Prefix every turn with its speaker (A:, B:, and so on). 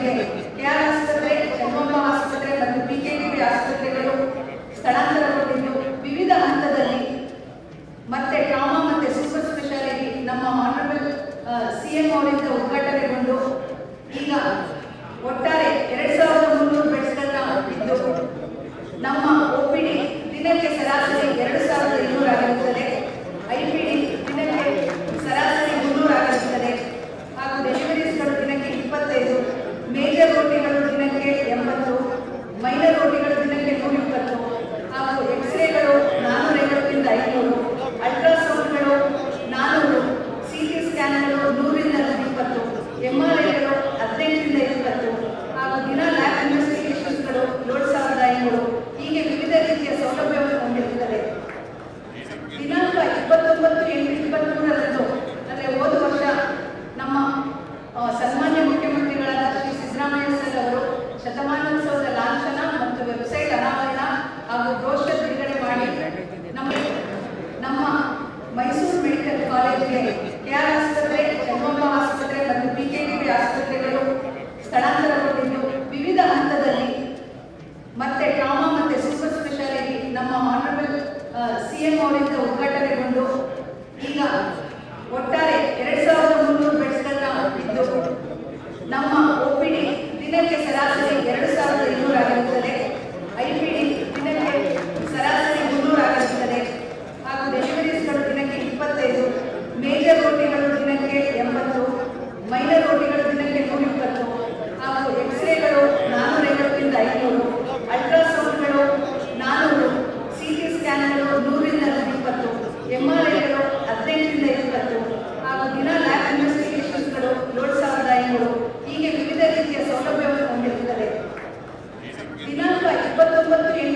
A: ಕಾಲೇಜಿಗೆ ಕೆಆರ್ ಆಸ್ಪತ್ರೆ, ಚೆನ್ನಮ್ಮ ಆಸ್ಪತ್ರೆ ಮತ್ತು ಪಿಕೆಟಿವಿ ಆಸ್ಪತ್ರೆಗಳು ಸ್ಥಳಾಂತರಗೊಂಡಿದ್ದು ವಿವಿಧ ಹಂತದಲ್ಲಿ ಮತ್ತೆ ಟ್ರಾಮಾ ಮತ್ತೆ ಸೂಪರ್ ಸ್ಪೆಷಾಲಿಟಿ ನಮ್ಮ ಆನರಬಲ್ ಸಿಎಂ ಅವರಿಂದ ಉದ್ಘಾಟನೆಗೊಂಡು ಈಗ ಒಟ್ಟಾರೆ 2300 ಬೆಡ್ಸ್ಗಳನ್ನ ಇದ್ದು ನಮ್ಮ OPD ದಿನಕ್ಕೆ ಸರಾಸರಿ 2200 ಆಗಿರುತ್ತದೆ. IPD ದಿನಕ್ಕೆ ಸರಾಸರಿ 300 ಆಗಿರುತ್ತದೆ ಹಾಗೂ ಡೆಲಿವರೀಸ್ಗಳು ದಿನಕ್ಕೆ 25, ಮೇಜರ್ ರೋಟಿಗಳು ದಿನಕ್ಕೆ 80, ಮೈನರ್ ರೋಟಿಗಳು ದಿನಕ್ಕೆ 120 ಹಾಗೂ ಎಕ್ಸ್ರೇಗಳು 450ರಿಂದ 500, ಅಲ್ಟ್ರಾಸೌಂಡ್ಗಳು 400, CT ಸ್ಕ್ಯಾನ್ಗಳು 100ರಿಂದ 120, MRIಗಳು 15ರಿಂದ 20 ಹಾಗೂ ದಿನ ಲ್ಯಾಬ್ ಇನ್ವೆಸ್ಟಿಗೇಷನ್ಸ್ಗಳು 7500 ಹೀಗೆ ವಿವಿಧ ರೀತಿಯ ಸೌಲಭ್ಯವನ್ನು ಹೊಂದಿರುತ್ತದೆ. ದಿನಾಂಕ 29/8/23ರಂದು ಅಂದರೆ ಹೋದ ವರ್ಷ ನಮ್ಮ ಸನ್ಮಾನ್ಯ ಮುಖ್ಯಮಂತ್ರಿಗಳಾದ ಶ್ರೀ ಸಿದ್ದರಾಮಯ್ಯ ಸರ್ ಅವರು ಶತಮಾನೋತ್ಸವದ ಲಾಂಛನ ಮತ್ತು ವೆಬ್ಸೈಟ್ ಅನಾವರಣ ಹಾಗೂ ಬ್ರೋಷರ್ ಬಿಡುಗಡೆ ಮಾಡಿ ನಮ್ಮ ಮೈಸೂರು ಮೆಡಿಕಲ್ ಕಾಲೇಜಿಗೆ ಕೆಆರ್ ಆಸ್ಪತ್ರೆ, ಚೆನ್ನಮ್ಮ ಆಸ್ಪತ್ರೆ ಮತ್ತು ಪಿಕೆಟಿವಿ ಆಸ್ಪತ್ರೆಗಳು ಸ್ಥಳಾಂತರಗೊಂಡಿದ್ದು ವಿವಿಧ ಹಂತದಲ್ಲಿ ಮತ್ತೆ ಟ್ರಾಮಾ ಮತ್ತೆ ಸೂಪರ್ ಸ್ಪೆಷಾಲಿಟಿ ನಮ್ಮ ಆನರಬಲ್ ಸಿಎಂ ಅವರಿಂದ ಉದ್ಘಾಟನೆಗೊಂಡು ಈಗ ಒಟ್ಟಾರೆ 2300 ಬೆಡ್ಸ್ಗಳನ್ನ ಇದ್ದು ನಮ್ಮ OPD ದಿನಕ್ಕೆ ಸರಾಸರಿ 2200 ಆಗಿರುತ್ತದೆ. IPD ದಿನಕ್ಕೆ ಸರಾಸರಿ 300 ಆಗಿರುತ್ತದೆ ಹಾಗೂ ಡೆಲಿವರೀಸ್ಗಳು ದಿನಕ್ಕೆ 25, ಮೇಜರ್ ರೋಟಿಗಳು ದಿನಕ್ಕೆ 80, ಮೈನರ್ ರೋಟಿಗಳು ದಿನಕ್ಕೆ 120 ಹಾಗೂ ಎಕ್ಸ್ರೇಗಳು 450ರಿಂದ 500, ಅಲ್ಟ್ರಾಸೌಂಡ್ಗಳು 400, CT ಸ್ಕ್ಯಾನ್ಗಳು 100ರಿಂದ 120, MRIಗಳು 15ರಿಂದ 20 ಹಾಗೂ ದಿನ ಲ್ಯಾಬ್ ಇನ್ವೆಸ್ಟಿಗೇಷನ್ಸ್ಗಳು 7500 ಹೀಗೆ ವಿವಿಧ ರೀತಿಯ ಸೌಲಭ್ಯವನ್ನು ಹೊಂದಿರುತ್ತದೆ. ದಿನಾಂಕ 29/8/23